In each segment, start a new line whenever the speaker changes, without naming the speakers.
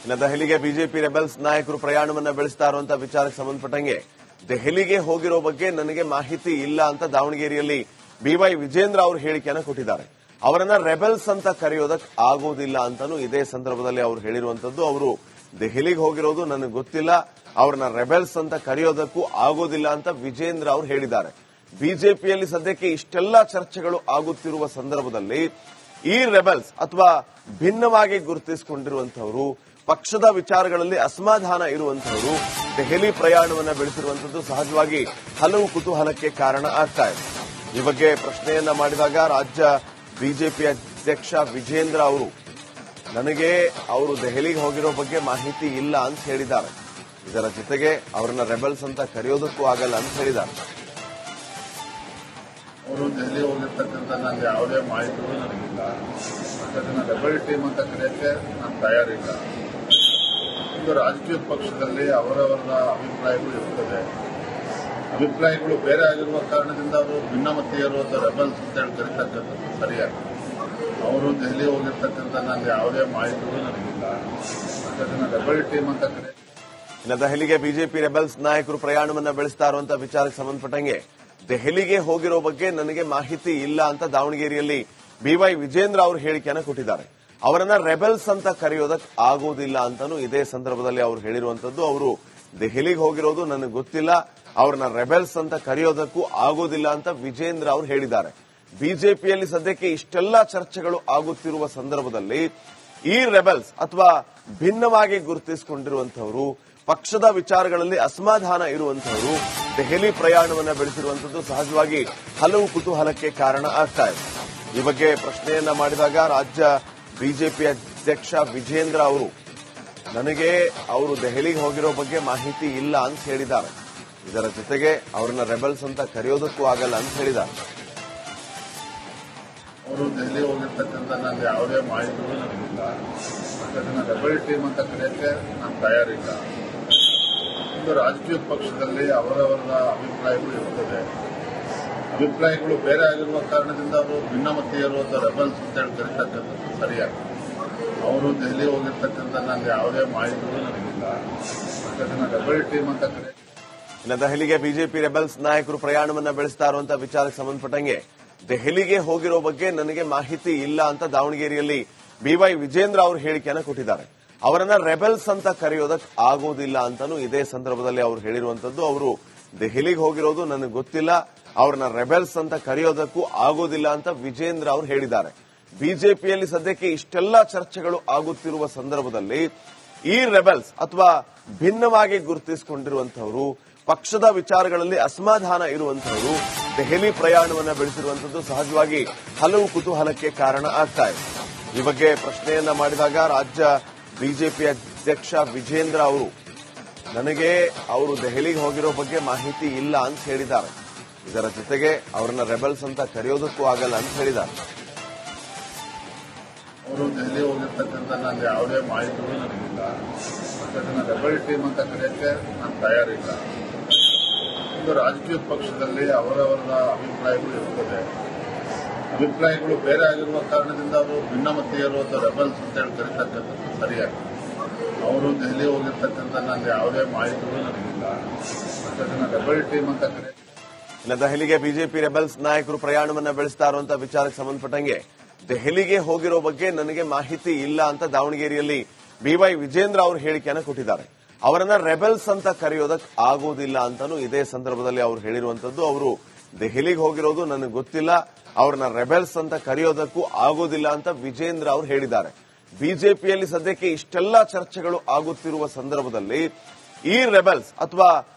ಇನ್ನು ದೆಹಲಿಗೆ BJP rebels ನಾಯಕರು ಪ್ರಯಾಣವನ್ನ ಬೆಳೆಸ್ತಾ ಇರುವಂತಹ ವಿಚಾರಕ್ಕೆ ಸಂಬಂಧಪಟ್ಟಂಗೆ ದೆಹಲಿಗೆ ಹೋಗಿರೋ ಬಗ್ಗೆ ನನಗೆ ಮಾಹಿತಿ ಇಲ್ಲ ಅಂತ ದಾವಣಗೆರೆಯಲ್ಲಿ ಬಿವೈ ವಿಜೇಂದ್ರ ಅವರು ಹೇಳಿಕೆಯನ್ನು ಕೊಟ್ಟಿದ್ದಾರೆ. ಅವರನ್ನ ರೆಬೆಲ್ಸ್ ಅಂತ ಕರೆಯೋದಕ್ಕೆ ಆಗೋದಿಲ್ಲ ಅಂತಾನೂ ಇದೇ ಸಂದರ್ಭದಲ್ಲಿ ಅವರು ಹೇಳಿರುವಂತದ್ದು. ಅವರು ದೆಹಲಿಗೆ ಹೋಗಿರೋದು ನನಗೆ ಗೊತ್ತಿಲ್ಲ, ಅವ್ರನ್ನ ರೆಬೆಲ್ಸ್ ಅಂತ ಕರೆಯೋದಕ್ಕೂ ಆಗೋದಿಲ್ಲ ಅಂತ ವಿಜೇಂದ್ರ ಅವರು ಹೇಳಿದ್ದಾರೆ. ಬಿಜೆಪಿಯಲ್ಲಿ ಸದ್ಯಕ್ಕೆ ಇಷ್ಟೆಲ್ಲಾ ಚರ್ಚೆಗಳು ಆಗುತ್ತಿರುವ ಸಂದರ್ಭದಲ್ಲಿ ಈ ರೆಬೆಲ್ಸ್ ಅಥವಾ ಭಿನ್ನವಾಗಿ ಗುರುತಿಸಿಕೊಂಡಿರುವಂತಹವರು, ಪಕ್ಷದ ವಿಚಾರಗಳಲ್ಲಿ ಅಸಮಾಧಾನ ಇರುವಂತಹವರು ದೆಹಲಿ ಪ್ರಯಾಣವನ್ನ ಬೆಳೆಸಿರುವಂತದ್ದು ಸಹಜವಾಗಿ ಹಲವು ಕುತೂಹಲಕ್ಕೆ ಕಾರಣ ಆಗ್ತಾ ಇದೆ. ಈ ಬಗ್ಗೆ ಪ್ರಶ್ನೆಯನ್ನ ಮಾಡಿದಾಗ ರಾಜ್ಯ ಬಿಜೆಪಿ ಅಧ್ಯಕ್ಷ ವಿಜೇಂದ್ರ ಅವರು ನನಗೆ ಅವರು ದೆಹಲಿಗೆ ಹೋಗಿರೋ ಬಗ್ಗೆ ಮಾಹಿತಿ ಇಲ್ಲ ಅಂತ ಹೇಳಿದ್ದಾರೆ. ಇದರ ಜೊತೆಗೆ ಅವರನ್ನ ರೆಬೆಲ್ಸ್ ಅಂತ ಕರೆಯೋದಕ್ಕೂ ಆಗಲ್ಲ ಅಂತ ಹೇಳಿದ್ದಾರೆ.
ಅವರು ದೆಹಲಿ ಹೋಗಿರ್ತಕ್ಕಂಥ ನನಗೆ ಯಾವುದೇ ಮಾಹಿತಿಗಳು ನನಗಿಲ್ಲ. ಅದನ್ನ ರೆಬೆಲ್ ಟೀಮ್ ಅಂತ ಕರೆಯಕ್ಕೆ ನಾನು ತಯಾರಿಲ್ಲ. ಒಂದು ರಾಜಕೀಯ ಪಕ್ಷದಲ್ಲಿ ಅವರವರ ಅಭಿಪ್ರಾಯಗಳು ಇರುತ್ತದೆ. ಅಭಿಪ್ರಾಯಗಳು ಬೇರೆ ಆಗಿರುವ ಕಾರಣದಿಂದ ಅವರು ಭಿನ್ನಮತೀಯರು ಅಥವಾ ರೆಬೆಲ್ಸ್ ಅಂತ ಹೇಳಿ ಕರೀತಕ್ಕಂಥದ್ದು ಸರಿಯಾಗಿ. ಅವರು ದೆಹಲಿ ಹೋಗಿರ್ತಕ್ಕಂಥ ನನಗೆ ಯಾವುದೇ ಮಾಹಿತಿಗಳು ನನಗಿಲ್ಲ. ಅದನ್ನ ರೆಬೆಲ್ ಟೀಮ್ ಅಂತ ಕರೆಯಕ್ಕೆ.
ಇನ್ನು ದೆಹಲಿಗೆ ಬಿಜೆಪಿ ರೆಬೆಲ್ಸ್ ನಾಯಕರು ಪ್ರಯಾಣವನ್ನ ಬೆಳೆಸ್ತಾ ಇರುವಂತಹ ವಿಚಾರಕ್ಕೆ ಸಂಬಂಧಪಟ್ಟಂಗೆ ದೆಹಲಿಗೆ ಹೋಗಿರೋ ಬಗ್ಗೆ ನನಗೆ ಮಾಹಿತಿ ಇಲ್ಲ ಅಂತ ದಾವಣಗೆರೆಯಲ್ಲಿ ಬಿವೈ ವಿಜೇಂದ್ರ ಅವರು ಹೇಳಿಕೆಯನ್ನು ಕೊಟ್ಟಿದ್ದಾರೆ. ಅವರನ್ನ ರೆಬೆಲ್ಸ್ ಅಂತ ಕರೆಯೋದಕ್ಕೆ ಆಗೋದಿಲ್ಲ ಅಂತಾನೂ ಇದೇ ಸಂದರ್ಭದಲ್ಲಿ ಅವರು ಹೇಳಿರುವಂತದ್ದು. ಅವರು ದೆಹಲಿಗೆ ಹೋಗಿರೋದು ನನಗೆ ಗೊತ್ತಿಲ್ಲ, ಅವ್ರನ್ನ ರೆಬೆಲ್ಸ್ ಅಂತ ಕರೆಯೋದಕ್ಕೂ ಆಗೋದಿಲ್ಲ ಅಂತ ವಿಜೇಂದ್ರ ಅವರು ಹೇಳಿದ್ದಾರೆ. ಬಿಜೆಪಿಯಲ್ಲಿ ಸದ್ಯಕ್ಕೆ ಇಷ್ಟೆಲ್ಲಾ ಚರ್ಚೆಗಳು ಆಗುತ್ತಿರುವ ಸಂದರ್ಭದಲ್ಲಿ ಈ ರೆಬೆಲ್ಸ್ ಅಥವಾ ಭಿನ್ನವಾಗಿ ಗುರುತಿಸಿಕೊಂಡಿರುವಂತಹವರು, ಪಕ್ಷದ ವಿಚಾರಗಳಲ್ಲಿ ಅಸಮಾಧಾನ ಇರುವಂತಹವರು ದೆಹಲಿ ಪ್ರಯಾಣವನ್ನ ಬೆಳೆಸಿರುವಂತದ್ದು ಸಹಜವಾಗಿ ಹಲವು ಕುತೂಹಲಕ್ಕೆ ಕಾರಣ ಆಗ್ತಾ ಇದೆ. ಈ ಬಗ್ಗೆ ಪ್ರಶ್ನೆಯನ್ನ ಮಾಡಿದಾಗ ರಾಜ್ಯ ಬಿಜೆಪಿ ಅಧ್ಯಕ್ಷ ವಿಜೇಂದ್ರ ಅವರು ನನಗೆ ಅವರು ದೆಹಲಿಗೆ ಹೋಗಿರೋ ಬಗ್ಗೆ ಮಾಹಿತಿ ಇಲ್ಲ ಅಂತ ಹೇಳಿದ್ದಾರೆ. ಇದರ ಜೊತೆಗೆ ಅವರನ್ನ ರೆಬೆಲ್ಸ್ ಅಂತ ಕರೆಯೋದಕ್ಕೂ ಆಗಲ್ಲ ಅಂತ ಹೇಳಿದ್ದಾರೆ.
ಅವರು ದೆಹಲಿ ಹೋಗಿರ್ತಕ್ಕಂಥ ನನಗೆ ಯಾವುದೇ ಮಾಹಿತಿಗಳು ನನಗಿಲ್ಲ. ಅದನ್ನ ರೆಬೆಲ್ ಟೀಮ್ ಅಂತ ಕರೆಯಕ್ಕೆ ನಾನು ತಯಾರಿಲ್ಲ. ಒಂದು ರಾಜಕೀಯ ಪಕ್ಷದಲ್ಲಿ ಅವರವರ ಅಭಿಪ್ರಾಯಗಳು ಇರುತ್ತದೆ. ಅಭಿಪ್ರಾಯಗಳು ಬೇರೆ ಆಗಿರುವ ಕಾರಣದಿಂದ ಅವರು ಭಿನ್ನಮತೀಯರು ಅಥವಾ ರೆಬೆಲ್ಸ್ ಅಂತ ಹೇಳಿ ಕರೀತಕ್ಕಂಥದ್ದು ಸರಿಯಾಗಿ. ಅವರು ದೆಹಲಿ ಹೋಗಿರ್ತಕ್ಕಂಥ ನನಗೆ ಯಾವುದೇ ಮಾಹಿತಿಗಳು ನನಗಿಲ್ಲ. ಅದನ್ನ ರೆಬೆಲ್ ಟೀಮ್ ಅಂತ ಕರೆಯಕ್ಕೆ.
ಇನ್ನು ದೆಹಲಿಗೆ ಬಿಜೆಪಿ ರೆಬೆಲ್ಸ್ ನಾಯಕರು ಪ್ರಯಾಣವನ್ನ ಬೆಳೆಸ್ತಾ ಇರುವಂತಹ ವಿಚಾರಕ್ಕೆ ಸಂಬಂಧಪಟ್ಟಂಗೆ ದೆಹಲಿಗೆ ಹೋಗಿರೋ ಬಗ್ಗೆ ನನಗೆ ಮಾಹಿತಿ ಇಲ್ಲ ಅಂತ ದಾವಣಗೆರೆಯಲ್ಲಿ ಬಿವೈ ವಿಜೇಂದ್ರ ಅವರು ಹೇಳಿಕೆಯನ್ನು ಕೊಟ್ಟಿದ್ದಾರೆ. ಅವರನ್ನ ರೆಬೆಲ್ಸ್ ಅಂತ ಕರೆಯೋದಕ್ಕೆ ಆಗೋದಿಲ್ಲ ಅಂತಾನೂ ಇದೇ ಸಂದರ್ಭದಲ್ಲಿ ಅವರು ಹೇಳಿರುವಂತದ್ದು. ಅವರು ದೆಹಲಿಗೆ ಹೋಗಿರೋದು ನನಗೆ ಗೊತ್ತಿಲ್ಲ, ಅವ್ರನ್ನ ರೆಬೆಲ್ಸ್ ಅಂತ ಕರೆಯೋದಕ್ಕೂ ಆಗೋದಿಲ್ಲ ಅಂತ ವಿಜೇಂದ್ರ ಅವರು ಹೇಳಿದ್ದಾರೆ. ಬಿಜೆಪಿಯಲ್ಲಿ ಸದ್ಯಕ್ಕೆ ಇಷ್ಟೆಲ್ಲಾ ಚರ್ಚೆಗಳು ಆಗುತ್ತಿರುವ ಸಂದರ್ಭದಲ್ಲಿ ಈ ರೆಬೆಲ್ಸ್ ಅಥವಾ ಭಿನ್ನವಾಗಿ ಗುರುತಿಸಿಕೊಂಡಿರುವಂತಹವರು, ಪಕ್ಷದ ವಿಚಾರಗಳಲ್ಲಿ ಅಸಮಾಧಾನ ಇರುವಂತಹವರು ದೆಹಲಿ ಪ್ರಯಾಣವನ್ನ ಬೆಳೆಸಿರುವಂತದ್ದು ಸಹಜವಾಗಿ ಹಲವು ಕುತೂಹಲಕ್ಕೆ ಕಾರಣ ಆಗ್ತಾ ಇದೆ. ಈ ಬಗ್ಗೆ ಪ್ರಶ್ನೆಯನ್ನ ಮಾಡಿದಾಗ ರಾಜ್ಯ ಬಿಜೆಪಿ ಅಧ್ಯಕ್ಷ ವಿಜೇಂದ್ರ ಅವರು ನನಗೆ ಅವರು ದೆಹಲಿಗೆ ಹೋಗಿರೋ ಬಗ್ಗೆ ಮಾಹಿತಿ ಇಲ್ಲ ಅಂತ ಹೇಳಿದ್ದಾರೆ. ಇದರ ಜೊತೆಗೆ ಅವರನ್ನ ರೆಬೆಲ್ಸ್ ಅಂತ ಕರೆಯೋದಕ್ಕೂ ಆಗಲ್ಲ ಅಂತ ಹೇಳಿದ್ದಾರೆ.
ಅವರು ದೆಹಲಿ ಹೋಗಿರ್ತಕ್ಕಂಥ ನನಗೆ ಯಾವುದೇ ಮಾಹಿತಿಗಳು ನನಗಿಲ್ಲ. ಅದನ್ನ ರೆಬೆಲ್ ಟೀಮ್ ಅಂತ ಕರೆಯಕ್ಕೆ ನಾನು ತಯಾರಿಲ್ಲ. ಒಂದು ರಾಜಕೀಯ ಪಕ್ಷದಲ್ಲಿ ಅವರವರ ಅಭಿಪ್ರಾಯಗಳು ಇರುತ್ತದೆ. ಅಭಿಪ್ರಾಯಗಳು ಬೇರೆ ಆಗಿರುವ ಕಾರಣದಿಂದ ಅವರು ಭಿನ್ನಮತೀಯರು ಅಥವಾ ರೆಬೆಲ್ಸ್ ಅಂತ ಹೇಳಿ ಕರೀತಕ್ಕಂಥದ್ದು ಸರಿಯಾಗಿ. ಅವರು ದೆಹಲಿ ಹೋಗಿರ್ತಕ್ಕಂಥ ನನಗೆ ಯಾವುದೇ ಮಾಹಿತಿಗಳು ನನಗಿಲ್ಲ. ಅದನ್ನ ರೆಬೆಲ್ ಟೀಮ್ ಅಂತ ಕರೆಯಕ್ಕೆ.
ಇನ್ನು ದೆಹಲಿಗೆ ಬಿಜೆಪಿ ರೆಬೆಲ್ಸ್ ನಾಯಕರು ಪ್ರಯಾಣವನ್ನ ಬೆಳೆಸ್ತಾ ಇರುವಂತಹ ವಿಚಾರಕ್ಕೆ ಸಂಬಂಧಪಟ್ಟಂಗೆ ದೆಹಲಿಗೆ ಹೋಗಿರೋ ಬಗ್ಗೆ ನನಗೆ ಮಾಹಿತಿ ಇಲ್ಲ ಅಂತ ದಾವಣಗೆರೆಯಲ್ಲಿ ಬಿವೈ ವಿಜೇಂದ್ರ ಅವರು ಹೇಳಿಕೆಯನ್ನು ಕೊಟ್ಟಿದ್ದಾರೆ. ಅವರನ್ನ ರೆಬೆಲ್ಸ್ ಅಂತ ಕರೆಯೋದಕ್ಕೆ ಆಗೋದಿಲ್ಲ ಅಂತಾನೂ ಇದೇ ಸಂದರ್ಭದಲ್ಲಿ ಅವರು ಹೇಳಿರುವಂತದ್ದು. ಅವರು ದೆಹಲಿಗೆ ಹೋಗಿರೋದು ನನಗೆ ಗೊತ್ತಿಲ್ಲ, ಅವ್ರನ್ನ ರೆಬೆಲ್ಸ್ ಅಂತ ಕರೆಯೋದಕ್ಕೂ ಆಗೋದಿಲ್ಲ ಅಂತ ವಿಜೇಂದ್ರ ಅವರು ಹೇಳಿದ್ದಾರೆ. ಬಿಜೆಪಿಯಲ್ಲಿ ಸದ್ಯಕ್ಕೆ ಇಷ್ಟೆಲ್ಲಾ ಚರ್ಚೆಗಳು ಆಗುತ್ತಿರುವ ಸಂದರ್ಭದಲ್ಲಿ ಈ ರೆಬೆಲ್ಸ್ ಅಥವಾ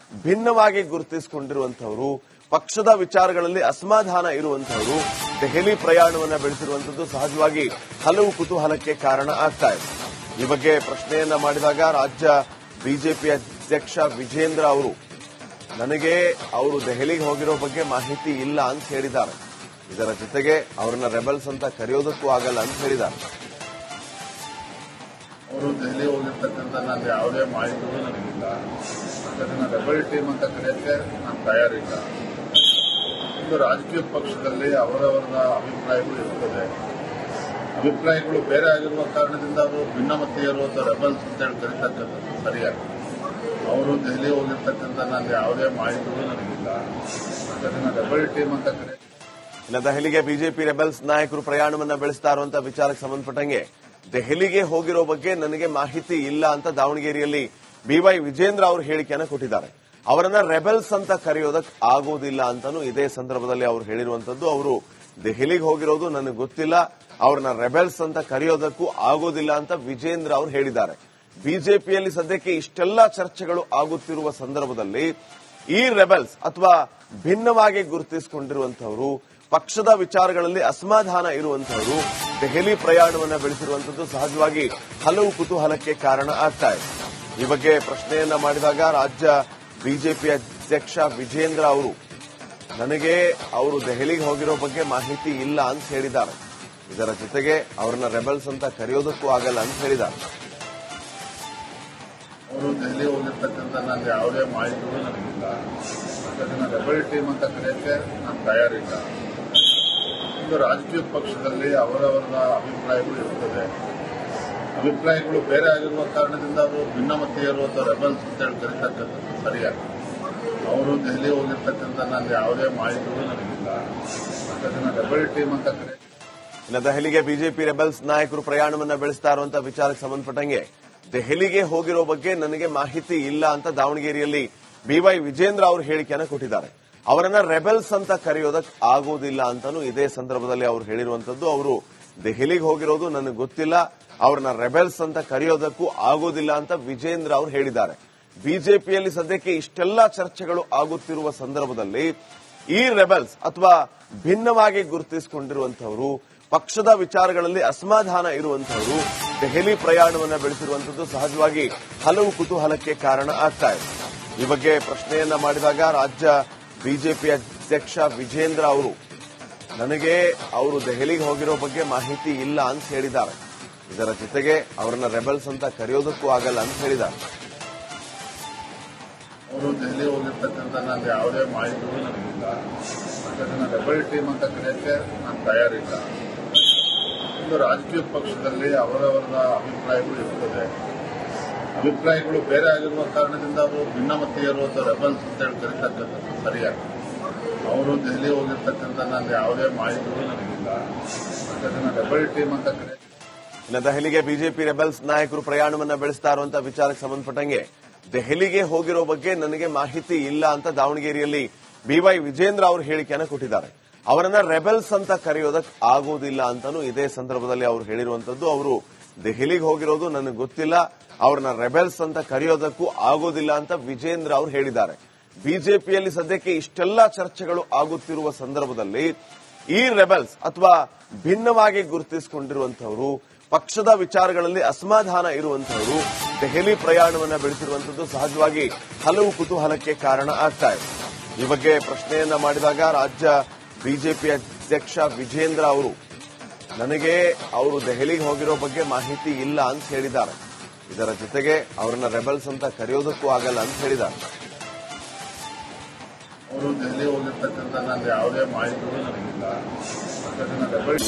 ಭಿನ್ನವಾಗಿ ಗುರುತಿಸಿಕೊಂಡಿರುವಂತಹವರು, ಪಕ್ಷದ ವಿಚಾರಗಳಲ್ಲಿ ಅಸಮಾಧಾನ ಇರುವಂತಹವರು ದೆಹಲಿ ಪ್ರಯಾಣವನ್ನ ಬೆಳೆಸಿರುವಂತದ್ದು ಸಹಜವಾಗಿ ಹಲವು ಕುತೂಹಲಕ್ಕೆ ಕಾರಣ ಆಗ್ತಾ ಇದೆ. ಈ ಬಗ್ಗೆ ಪ್ರಶ್ನೆಯನ್ನ ಮಾಡಿದಾಗ ರಾಜ್ಯ ಬಿಜೆಪಿ ಅಧ್ಯಕ್ಷ ವಿಜೇಂದ್ರ ಅವರು ನನಗೆ ಅವರು ದೆಹಲಿಗೆ ಹೋಗಿರೋ ಬಗ್ಗೆ ಮಾಹಿತಿ ಇಲ್ಲ ಅಂತ ಹೇಳಿದ್ದಾರೆ. ಇದರ ಜೊತೆಗೆ ಅವರನ್ನ ರೆಬೆಲ್ಸ್ ಅಂತ ಕರೆಯೋದಕ್ಕೂ ಆಗಲ್ಲ ಅಂತ ಹೇಳಿದ್ದಾರೆ.
ಅವರು ದೆಹಲಿ ಹೋಗಿರ್ತಕ್ಕಂಥ ನನಗೆ ಯಾವುದೇ ಮಾಹಿತಿಗಳು ನನಗಿಲ್ಲ. ಅದನ್ನ ರೆಬೆಲ್ ಟೀಮ್ ಅಂತ ಕರೆಯಕ್ಕೆ ನಾನು ತಯಾರಿಲ್ಲ. ಒಂದು ರಾಜಕೀಯ ಪಕ್ಷದಲ್ಲಿ ಅವರವರ ಅಭಿಪ್ರಾಯಗಳು ಇರುತ್ತದೆ. ಅಭಿಪ್ರಾಯಗಳು ಬೇರೆ ಆಗಿರುವ ಕಾರಣದಿಂದ ಅವರು ಭಿನ್ನಮತೀಯರು ಅಥವಾ ರೆಬಲ್ಸ್ ಅಂತ ಹೇಳಿ ಕರೀತಕ್ಕಂಥದ್ದು ಸರಿಯಾಗಿ. ಅವರು ದೆಹಲಿ ಹೋಗಿರ್ತಕ್ಕಂಥ ನನಗೆ ಯಾವುದೇ ಮಾಹಿತಿಗಳು ನನಗಿಲ್ಲ. ಅದನ್ನ ರೆಬಲ್ ಟೀಮ್ ಅಂತ ಕರೆ.
ಇನ್ನು ದೆಹಲಿಗೆ ಬಿಜೆಪಿ ರೆಬೆಲ್ಸ್ ನಾಯಕರು ಪ್ರಯಾಣವನ್ನ ಬೆಳೆಸ್ತಾ ಇರುವಂತಹ ವಿಚಾರಕ್ಕೆ ಸಂಬಂಧಪಟ್ಟಂಗೆ ದೆಹಲಿಗೆ ಹೋಗಿರೋ ಬಗ್ಗೆ ನನಗೆ ಮಾಹಿತಿ ಇಲ್ಲ ಅಂತ ದಾವಣಗೆರೆಯಲ್ಲಿ ಬಿವೈ ವಿಜೇಂದ್ರ ಅವರು ಹೇಳಿಕೆಯನ್ನು ಕೊಟ್ಟಿದ್ದಾರೆ. ಅವರನ್ನ ರೆಬೆಲ್ಸ್ ಅಂತ ಕರೆಯೋದಕ್ಕೆ ಆಗೋದಿಲ್ಲ ಅಂತಾನು ಇದೇ ಸಂದರ್ಭದಲ್ಲಿ ಅವರು ಹೇಳಿರುವಂತದ್ದು. ಅವರು ದೆಹಲಿಗೆ ಹೋಗಿರೋದು ನನಗೆ ಗೊತ್ತಿಲ್ಲ, ಅವ್ರನ್ನ ರೆಬೆಲ್ಸ್ ಅಂತ ಕರೆಯೋದಕ್ಕೂ ಆಗೋದಿಲ್ಲ ಅಂತ ವಿಜೇಂದ್ರ ಅವರು ಹೇಳಿದ್ದಾರೆ. ಬಿಜೆಪಿಯಲ್ಲಿ ಸದ್ಯಕ್ಕೆ ಇಷ್ಟೆಲ್ಲಾ ಚರ್ಚೆಗಳು ಆಗುತ್ತಿರುವ ಸಂದರ್ಭದಲ್ಲಿ ಈ ರೆಬೆಲ್ಸ್ ಅಥವಾ ಭಿನ್ನವಾಗಿ ಗುರುತಿಸಿಕೊಂಡಿರುವಂತಹವರು, ಪಕ್ಷದ ವಿಚಾರಗಳಲ್ಲಿ ಅಸಮಾಧಾನ ಇರುವಂತಹವರು ದೆಹಲಿ ಪ್ರಯಾಣವನ್ನ ಬೆಳೆಸಿರುವಂತದ್ದು ಸಹಜವಾಗಿ ಹಲವು ಕುತೂಹಲಕ್ಕೆ ಕಾರಣ ಆಗ್ತಾ ಇದೆ. ಈ ಬಗ್ಗೆ ಪ್ರಶ್ನೆಯನ್ನ ಮಾಡಿದಾಗ ರಾಜ್ಯ ಬಿಜೆಪಿ ಅಧ್ಯಕ್ಷ ವಿಜೇಂದ್ರ ಅವರು ನನಗೆ ಅವರು ದೆಹಲಿಗೆ ಹೋಗಿರೋ ಬಗ್ಗೆ ಮಾಹಿತಿ ಇಲ್ಲ ಅಂತ ಹೇಳಿದ್ದಾರೆ. ಇದರ ಜೊತೆಗೆ ಅವರನ್ನ ರೆಬೆಲ್ಸ್ ಅಂತ ಕರೆಯೋದಕ್ಕೂ ಆಗಲ್ಲ ಅಂತ ಹೇಳಿದ್ದಾರೆ.
ಅವರು ದೆಹಲಿ ಹೋಗಿರ್ತಕ್ಕಂಥ ನನಗೆ ಯಾವುದೇ ಮಾಹಿತಿಗಳು ನನಗಿಲ್ಲ. ಅದನ್ನ ರೆಬಲ್ ಟೀಮ್ ಅಂತ ಕರೆಯಕ್ಕೆ ನಾನು ತಯಾರಿಲ್ಲ. ಒಂದು ರಾಜಕೀಯ ಪಕ್ಷದಲ್ಲಿ ಅವರವರ ಅಭಿಪ್ರಾಯಗಳು ಇರುತ್ತದೆ. ಅಭಿಪ್ರಾಯಗಳು ಬೇರೆ ಆಗಿರುವ ಕಾರಣದಿಂದ ಅವರು ಭಿನ್ನಮತೀಯರು ಅಥವಾ ರೆಬಲ್ಸ್ ಅಂತ ಹೇಳಿ ಕರೀತಕ್ಕಂಥದ್ದು ಸರಿಯಾಗಿ. ಅವರು ದೆಹಲಿ ಹೋಗಿರ್ತಕ್ಕಂಥ ನನಗೆ ಯಾವುದೇ ಮಾಹಿತಿಗಳು ನನಗಿಲ್ಲ. ಅದನ್ನ ರೆಬಲ್ ಟೀಮ್ ಅಂತ ಕರೆ.
ಇನ್ನು ದೆಹಲಿಗೆ ಬಿಜೆಪಿ ರೆಬೆಲ್ಸ್ ನಾಯಕರು ಪ್ರಯಾಣವನ್ನ ಬೆಳೆಸ್ತಾ ಇರುವಂತಹ ವಿಚಾರಕ್ಕೆ ಸಂಬಂಧಪಟ್ಟಂಗೆ ದೆಹಲಿಗೆ ಹೋಗಿರೋ ಬಗ್ಗೆ ನನಗೆ ಮಾಹಿತಿ ಇಲ್ಲ ಅಂತ ದಾವಣಗೆರೆಯಲ್ಲಿ ಬಿವೈ ವಿಜೇಂದ್ರ ಅವರು ಹೇಳಿಕೆಯನ್ನು ಕೊಟ್ಟಿದ್ದಾರೆ. ಅವರನ್ನ ರೆಬೆಲ್ಸ್ ಅಂತ ಕರೆಯೋದಕ್ಕೆ ಆಗೋದಿಲ್ಲ ಅಂತಾನು ಇದೇ ಸಂದರ್ಭದಲ್ಲಿ ಅವರು ಹೇಳಿರುವಂತದ್ದು. ಅವರು ದೆಹಲಿಗೆ ಹೋಗಿರೋದು ನನಗೆ ಗೊತ್ತಿಲ್ಲ, ಅವ್ರನ್ನ ರೆಬೆಲ್ಸ್ ಅಂತ ಕರೆಯೋದಕ್ಕೂ ಆಗೋದಿಲ್ಲ ಅಂತ ವಿಜೇಂದ್ರ ಅವರು ಹೇಳಿದ್ದಾರೆ. ಬಿಜೆಪಿಯಲ್ಲಿ ಸದ್ಯಕ್ಕೆ ಇಷ್ಟೆಲ್ಲಾ ಚರ್ಚೆಗಳು ಆಗುತ್ತಿರುವ ಸಂದರ್ಭದಲ್ಲಿ ಈ ರೆಬೆಲ್ಸ್ ಅಥವಾ ಭಿನ್ನವಾಗಿ ಗುರುತಿಸಿಕೊಂಡಿರುವಂತಹವರು, ಪಕ್ಷದ ವಿಚಾರಗಳಲ್ಲಿ ಅಸಮಾಧಾನ ಇರುವಂತಹವರು ದೆಹಲಿ ಪ್ರಯಾಣವನ್ನ ಬೆಳೆಸಿರುವಂತದ್ದು ಸಹಜವಾಗಿ ಹಲವು ಕುತೂಹಲಕ್ಕೆ ಕಾರಣ ಆಗ್ತಾ ಇದೆ. ಈ ಬಗ್ಗೆ ಪ್ರಶ್ನೆಯನ್ನ ಮಾಡಿದಾಗ ರಾಜ್ಯ ಬಿಜೆಪಿ ಅಧ್ಯಕ್ಷ ವಿಜೇಂದ್ರ ಅವರು ನನಗೆ ಅವರು ದೆಹಲಿಗೆ ಹೋಗಿರೋ ಬಗ್ಗೆ ಮಾಹಿತಿ ಇಲ್ಲ ಅಂತ ಹೇಳಿದ್ದಾರೆ. ಇದರ ಜೊತೆಗೆ ಅವರನ್ನ ರೆಬೆಲ್ಸ್ ಅಂತ ಕರೆಯೋದಕ್ಕೂ ಆಗಲ್ಲ ಅಂತ ಹೇಳಿದ್ದಾರೆ.
ಅವರು ದೆಹಲಿ ಹೋಗಿರ್ತಕ್ಕಂಥ ನನಗೆ ಯಾವುದೇ ಮಾಹಿತಿಗಳು ನನಗಿಲ್ಲ. ಅದನ್ನ ರೆಬಲ್ ಟೀಮ್ ಅಂತ ಕರೆಯಕ್ಕೆ ನಾನು ತಯಾರಿಲ್ಲ. ಒಂದು ರಾಜಕೀಯ ಪಕ್ಷದಲ್ಲಿ ಅವರವರ ಅಭಿಪ್ರಾಯಗಳು ಇರುತ್ತದೆ. ಅಭಿಪ್ರಾಯಗಳು ಬೇರೆ ಆಗಿರುವ ಕಾರಣದಿಂದ ಅವರು ಭಿನ್ನಮತೀಯರು ಅಥವಾ ರೆಬಲ್ಸ್ ಅಂತ ಹೇಳಿ ಕರೀತಕ್ಕಂಥದ್ದು ಸರಿಯಾಗಿ. ಅವರು ದೆಹಲಿ ಹೋಗಿರ್ತಕ್ಕಂಥ ನನಗೆ ಯಾವುದೇ ಮಾಹಿತಿಗಳು ನನಗಿಲ್ಲ. ಅದನ್ನ ರೆಬಲ್ ಟೀಮ್ ಅಂತ ಕರೆ.
ಇನ್ನು ದೆಹಲಿಗೆ ಬಿಜೆಪಿ ರೆಬೆಲ್ಸ್ ನಾಯಕರು ಪ್ರಯಾಣವನ್ನ ಬೆಳೆಸ್ತಾ ಇರುವಂತಹ ವಿಚಾರಕ್ಕೆ ಸಂಬಂಧಪಟ್ಟಂಗೆ ದೆಹಲಿಗೆ ಹೋಗಿರೋ ಬಗ್ಗೆ ನನಗೆ ಮಾಹಿತಿ ಇಲ್ಲ ಅಂತ ದಾವಣಗೆರೆಯಲ್ಲಿ ಬಿವೈ ವಿಜೇಂದ್ರ ಅವರು ಹೇಳಿಕೆಯನ್ನು ಕೊಟ್ಟಿದ್ದಾರೆ. ಅವರನ್ನ ರೆಬೆಲ್ಸ್ ಅಂತ ಕರೆಯೋದಕ್ಕೆ ಆಗೋದಿಲ್ಲ ಅಂತಾನು ಇದೇ ಸಂದರ್ಭದಲ್ಲಿ ಅವರು ಹೇಳಿರುವಂತದ್ದು. ಅವರು ದೆಹಲಿಗೆ ಹೋಗಿರೋದು ನನಗೆ ಗೊತ್ತಿಲ್ಲ, ಅವ್ರನ್ನ ರೆಬೆಲ್ಸ್ ಅಂತ ಕರೆಯೋದಕ್ಕೂ ಆಗೋದಿಲ್ಲ ಅಂತ ವಿಜೇಂದ್ರ ಅವರು ಹೇಳಿದ್ದಾರೆ. ಬಿಜೆಪಿಯಲ್ಲಿ ಸದ್ಯಕ್ಕೆ ಇಷ್ಟೆಲ್ಲಾ ಚರ್ಚೆಗಳು ಆಗುತ್ತಿರುವ ಸಂದರ್ಭದಲ್ಲಿ ಈ ರೆಬೆಲ್ಸ್ ಅಥವಾ ಭಿನ್ನವಾಗಿ ಗುರುತಿಸಿಕೊಂಡಿರುವಂತಹವರು, ಪಕ್ಷದ ವಿಚಾರಗಳಲ್ಲಿ ಅಸಮಾಧಾನ ಇರುವಂತಹವರು ದೆಹಲಿ ಪ್ರಯಾಣವನ್ನ ಬೆಳೆಸಿರುವಂತದ್ದು ಸಹಜವಾಗಿ ಹಲವು ಕುತೂಹಲಕ್ಕೆ ಕಾರಣ ಆಗ್ತಾ ಇದೆ. ಈ ಬಗ್ಗೆ ಪ್ರಶ್ನೆಯನ್ನ ಮಾಡಿದಾಗ ರಾಜ್ಯ ಬಿಜೆಪಿ ಅಧ್ಯಕ್ಷ ವಿಜೇಂದ್ರ ಅವರು ನನಗೆ ಅವರು ದೆಹಲಿಗೆ ಹೋಗಿರೋ ಬಗ್ಗೆ ಮಾಹಿತಿ ಇಲ್ಲ ಅಂತ ಹೇಳಿದ್ದಾರೆ. ಇದರ ಜೊತೆಗೆ ಅವರನ್ನ ರೆಬೆಲ್ಸ್ ಅಂತ ಕರೆಯೋದಕ್ಕೂ ಆಗಲ್ಲ ಅಂತ ಹೇಳಿದ್ದಾರೆ.
ಅವರು ದೆಹಲಿ ಹೋಗಿರ್ತಕ್ಕಂಥ ನನಗೆ ಯಾವುದೇ ಮಾಹಿತಿಗಳು ನನಗಿಲ್ಲ. ಅದನ್ನ ರೆಬಲ್